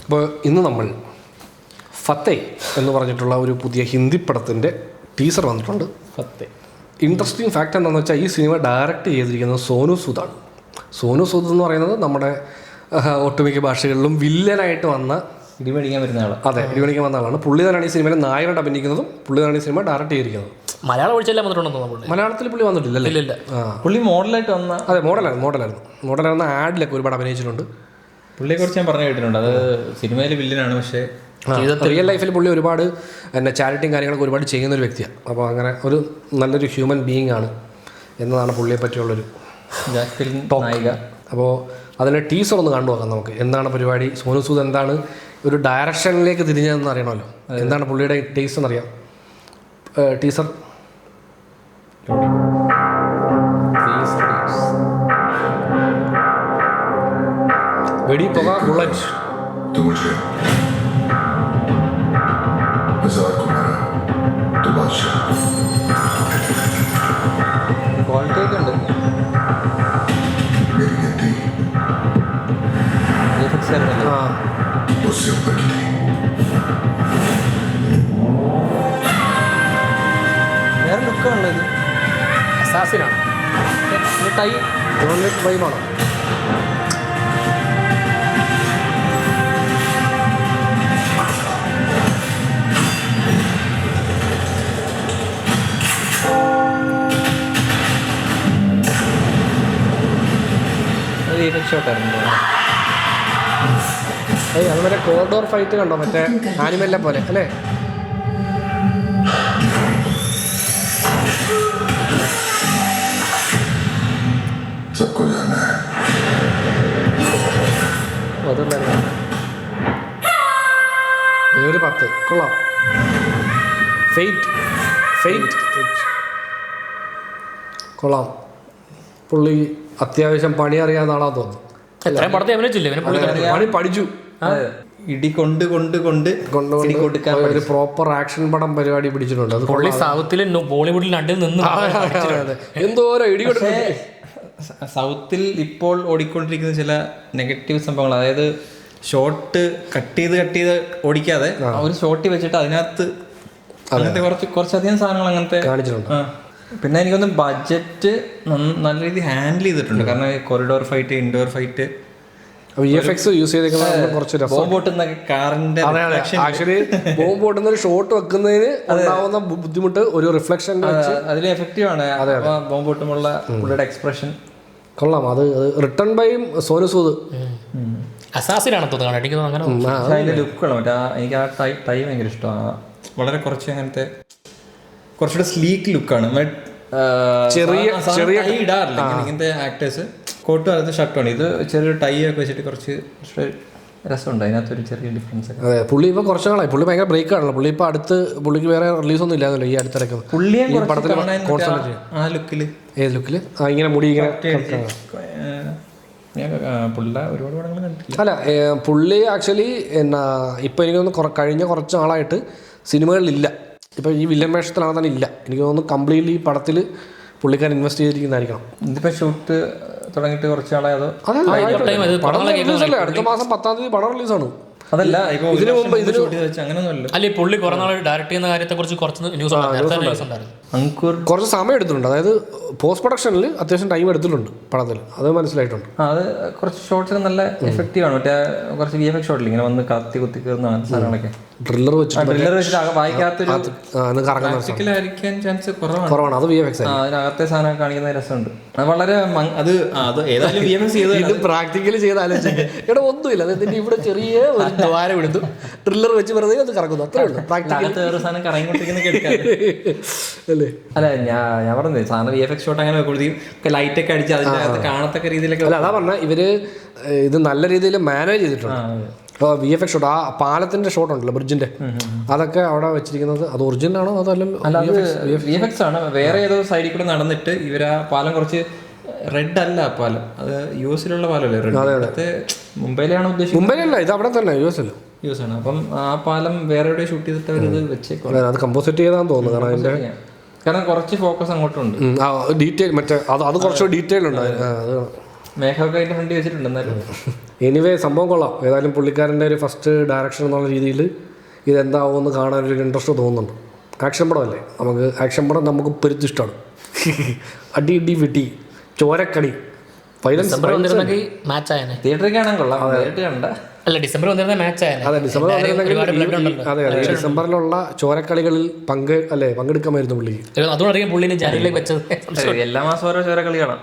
അപ്പോൾ ഇന്ന് നമ്മൾ ഫത്തേ എന്ന് പറഞ്ഞിട്ടുള്ള ഒരു പുതിയ ഹിന്ദി പടത്തിൻ്റെ ടീസർ വന്നിട്ടുണ്ട്. ഫത്തേ ഇൻട്രസ്റ്റിംഗ് ഫാക്റ്റ് എന്താണെന്ന് വെച്ചാൽ ഈ സിനിമ ഡയറക്റ്റ് ചെയ്തിരിക്കുന്നത് സോനു സൂദാണ്. സോനു സൂദ് എന്ന് പറയുന്നത് നമ്മുടെ ഒട്ടുമിക്ക ഭാഷകളിലും വില്ലനായിട്ട് വന്ന ഇടിമേടിക്കാൻ വരുന്ന ആൾ. അതെ, ഇടിമേടിക്കാൻ വന്ന ആളാണ്. പുള്ളി തന്നെയാണ് ഈ സിനിമയിൽ നായകനായിട്ട് അഭിനയിക്കുന്നതും പുള്ളി തന്നെയാണ് ഈ സിനിമ ഡയറക്റ്റ് ചെയ്തിരിക്കുന്നത്. മലയാളം ഒഴിച്ചെല്ലാം വന്നിട്ടുണ്ടെന്ന് തോന്നുന്നു. മലയാളത്തിൽ പുള്ളി വന്നിട്ടില്ലല്ലേ? ഇല്ല. പുള്ളി മോഡലായിട്ട് വന്ന, അതെ, മോഡലായിരുന്നു. ആഡിലൊക്കെ ഒരുപാട് അഭിനയിച്ചിട്ടുണ്ട്. പുള്ളിയെക്കുറിച്ച് ഞാൻ പറഞ്ഞു കേട്ടിട്ടുണ്ട്. അത് സിനിമയിൽ വില്ലനാണ്, പക്ഷേ റിയൽ ലൈഫിൽ പുള്ളി ഒരുപാട് ചാരിറ്റിയും കാര്യങ്ങളൊക്കെ ഒരുപാട് ചെയ്യുന്ന ഒരു വ്യക്തിയാണ്. അപ്പോൾ അങ്ങനെ ഒരു നല്ലൊരു ഹ്യൂമൻ ബീയിങ് ആണ് എന്നതാണ് പുള്ളിയെ പറ്റിയുള്ളൊരു നായിക. അപ്പോൾ അതിൻ്റെ ടീസർ ഒന്ന് കണ്ടു നോക്കാം നമുക്ക്. എന്താണ് പരിപാടി, സോനു സൂദ് എന്താണ് ഒരു ഡയറക്ഷനിലേക്ക് തിരിഞ്ഞതെന്ന് അറിയണമല്ലോ. എന്താണ് പുള്ളിയുടെ ടേസ്റ്റ് എന്നറിയാം. ടീസർ വെടി പുക ബുള്ളറ്റ്. ക്വാളിറ്റി ഒക്കെ ഉണ്ട്. വേറെ ലുക്കാണല്ലോ ഇത്. അസാസിനാണ്. ടൈ വൈബാണോ? അതുവരെ കോറിഡോർ ഫൈറ്റ് കണ്ടോ, മറ്റേ ആനിമലിനെ പോലെ അല്ലേ? ഒരു 10 കൊള്ളാം. ഫെയ്റ്റ് കൊള്ളാം. പുള്ളി അത്യാവശ്യം പണി അറിയാവുന്ന ആളാന്ന് തോന്നുന്നു. പണി പഠിച്ചു. ഇടി കൊണ്ട് ഒരു പ്രോപ്പർ ആക്ഷൻ പടം പരിപാടി പിടിച്ചിട്ടുണ്ട്. അത് സൗത്തിൽ ബോളിവുഡിൽ എന്തോരോ ഇടി കൊടുത്ത്. സൗത്തിൽ ഇപ്പോൾ ഓടിക്കൊണ്ടിരിക്കുന്ന ചില നെഗറ്റീവ് സംഭവങ്ങൾ, അതായത് ഷോട്ട് കട്ട് ചെയ്ത് ഓടിക്കാതെ ഒരു ഷോട്ട് വെച്ചിട്ട് അതിനകത്ത് അങ്ങനത്തെ കുറച്ചധികം സാധനങ്ങൾ അങ്ങനത്തെ കാണിച്ചിട്ടുണ്ട്. പിന്നെ എനിക്കൊന്ന് ബഡ്ജറ്റ് നല്ല രീതിയിൽ ഹാൻഡിൽ ചെയ്തിട്ടുണ്ട്. കാരണം corridor fight, indoor fight, VFX use ചെയ്തേക്കുന്നത് കുറച്ച് കാറിന്റെ ആക്ച്വലി ബോംബ് പൊട്ടുന്ന ഒരു ഷോട്ട് വെക്കുന്നതിന് ഉണ്ടാവുന്ന ബുദ്ധിമുട്ട് ഒരു റിഫ്ലക്ഷൻ അതിൽ എഫക്റ്റീവ് ആണ്. ബോംബ് പൊട്ടുമുള്ള പുള്ളിയുടെ എക്സ്പ്രഷൻ കൊള്ളാം. അത് റിട്ടേൺ ബൈ സോനു സൂദ്. അസാസിനാണ് തോന്നുന്നത്. അതിന്റെ ലുക്കുള്ള മറ്റേ എനിക്ക് ആ ടൈ ഭയങ്കര ഇഷ്ടമാണ്. വളരെ കുറച്ച് അങ്ങനത്തെ കുറച്ചുകൂടെ സ്ലീക്ക് ലുക്കാണ്. ചെറിയ ഇടാറില്ല ഇങ്ങനത്തെ ആക്ടേഴ്സ്. കോട്ട് കാലത്ത് ഷർട്ടാണ് ഇത്. ചെറിയൊരു ടൈ ഒക്കെ വെച്ചിട്ട് കുറച്ച് രസമുണ്ട്. അതിനകത്തൊരു ചെറിയ ഡിഫറൻസ്. അതെ, പുള്ളി ഇപ്പോൾ കുറച്ച് നാളായി. പുള്ളി ഭയങ്കര ബ്രേക്ക് ആണല്ലോ. പുള്ളി ഇപ്പോൾ പുള്ളിക്ക് വേറെ റിലീസൊന്നും ഇല്ലാന്നല്ലോ ഈ അടുത്തിടയ്ക്ക്. പുള്ളിയെ ആ ലുക്കിൽ ഏത് ലുക്കിൽ ഇങ്ങനെ മുടി ഇങ്ങനെ ഒരുപാട് പടങ്ങൾ കണ്ടിട്ടില്ല. അല്ല, പുള്ളി ആക്ച്വലി എന്നാ ഇപ്പം എനിക്ക് തോന്നുന്നു കഴിഞ്ഞ കുറച്ച് നാളായിട്ട് സിനിമകളിലില്ല. ഇപ്പം ഈ വില്ലൻ വേഷത്തിലാണ് തന്നെ ഇല്ല. എനിക്ക് തോന്നുന്നു കംപ്ലീറ്റ്ലി ഈ പടത്തിൽ പുള്ളിക്കാരൻ ഇൻവെസ്റ്റ് ചെയ്തിരിക്കുന്നതായിരിക്കണം. ഇതിപ്പോൾ ഷൂട്ട് തുടങ്ങിയിട്ട് കുറച്ച് നാളെ അതോ? അടുത്ത മാസം 10-ാം തീയതി പടം റിലീസാണ്. അതല്ല, ഇതിനു മുമ്പ് അല്ലെ പുള്ളി കുറെ നാൾ ഡയറക്ട് ചെയ്യുന്ന കാര്യത്തെ കുറിച്ച് കുറച്ച് ന്യൂസ് ഉണ്ടായിരുന്നു. കുറച്ച് സമയം എടുത്തിട്ടുണ്ട്. അതായത് പോസ്റ്റ് പ്രൊഡക്ഷനിൽ അത്യാവശ്യം ടൈം എടുത്തിട്ടുണ്ട് പടത്തിൽ. അത് മനസ്സിലായിട്ടുണ്ട്. അത് കുറച്ച് ഷോട്ട്സ് നല്ല എഫക്റ്റീവ് ആണ്. മറ്റേ കുറച്ച് VFX ഷോട്ടിൽ ഇങ്ങനെ വന്ന് കത്തി കുത്തി കയറുന്ന സാധനങ്ങളൊക്കെ ഡ്രില്ലർ വെച്ചിട്ട് വായിക്കാത്തൊരു ചാൻസ് കുറവാണ്. അത് VFX അതിനകത്തെ സാധനം കാണിക്കുന്ന രസമുണ്ട്. അത് വളരെ അത് ഏതായാലും VFX ചെയ്ത് പ്രാക്ടിക്കലി ചെയ്ത് ആലോചിച്ചേ എടാ ഒന്നുമില്ല. അതായത് ഇവിടെ ചെറിയ ഒരു ദ്വാരം എടുത്തു ഡ്രില്ലർ വെച്ച് വെറുതെ അത് കറങ്ങുന്നു, അത്രേ ഉള്ളൂ. പ്രാക്ടിക്കലി സാധനം കറങ്ങിക്കൊണ്ടിരിക്കുന്ന അല്ലേ? അല്ല, ഞാൻ പറഞ്ഞത് സാധനം VFX ഷോട്ട് അങ്ങനെ വെക്കുമ്പോഴത്തേക്കും ലൈറ്റ് ഒക്കെ അടിച്ച് അതിനകത്ത് കാണത്തക്ക രീതിയിലൊക്കെ. അല്ല, അതാ പറഞ്ഞാൽ ഇവര് ഇത് നല്ല രീതിയിൽ മാനേജ് ചെയ്തിട്ടുണ്ട്. ഇപ്പോൾ VFX ഷോട്ട്, ആ പാലത്തിന്റെ ഷോട്ട് ഉണ്ടല്ലോ, ബ്രിഡ്ജിന്റെ, അതൊക്കെ അവിടെ വെച്ചിരിക്കുന്നത് അത് ഒറിജിനൽ ആണോ അതല്ലല്ലോ? അല്ല, അത് VFX ആണ്. വേറെ ഏതോ സൈഡിൽ കൂടെ നടന്നിട്ട് ഇവർ ആ പാലം കുറച്ച് റെഡ് അല്ല ആ പാലം, അത് US-ലുള്ള പാലമല്ലേ റെഡ്? മുംബൈയിലാണ് ഉദ്ദേശിച്ചത്. മുംബൈയിലല്ല, ഇത് അവിടെ തന്നെ US ആണ്. അപ്പം ആ പാലം വേറെ എവിടെ ഷൂട്ട് ചെയ്തിട്ട് അവരിത് വെച്ചേക്കും. അത് കമ്പോസിറ്റ് ചെയ്താന്ന് തോന്നുന്നു. കാരണം കുറച്ച് ഫോക്കസ് അങ്ങോട്ടുണ്ട്. ഡീറ്റെയിൽ മറ്റേ അത് കുറച്ച് ഡീറ്റെയിൽ ഉണ്ട്. മേഘമൊക്കെ അതിന്റെ ഫ്രണ്ട് വെച്ചിട്ടുണ്ട് എന്നാലും. എനിവേ സംഭവം കൊള്ളാം. ഏതായാലും പുള്ളിക്കാരൻ്റെ ഒരു ഫസ്റ്റ് ഡയറക്ഷൻ എന്നുള്ള രീതിയിൽ ഇതെന്താവുമെന്ന് കാണാനൊരു ഇൻട്രസ്റ്റ് തോന്നുന്നുണ്ട്. ആക്ഷൻ പടമല്ലേ, നമുക്ക് ആക്ഷൻ പടം നമുക്ക് പെരുത്തിഷ്ടമാണ്. അടി ഇടി വെട്ടി ചോരക്കടി വയലൻസ്. മാച്ച് ആയനെ തിയേറ്ററിൽ കാണാൻ കൊള്ളാം, നേരിട്ട് കണ്ട. അല്ല ഡിസംബർ വന്നിരുന്ന മാച്ച് ആയനെ. അതെ ഡിസംബർ അതെ ഡിസംബറിലുള്ള ചോരക്കളികളിൽ പങ്കെടുക്കാമായിരുന്നു പുള്ളിക്ക്. അതുകൊണ്ടറിയാം പുള്ളിനെ ജാനുവരിയിലേക്ക് വെച്ചത്. എല്ലാ മാസം ഓരോ ചോരക്കളി കാണാം.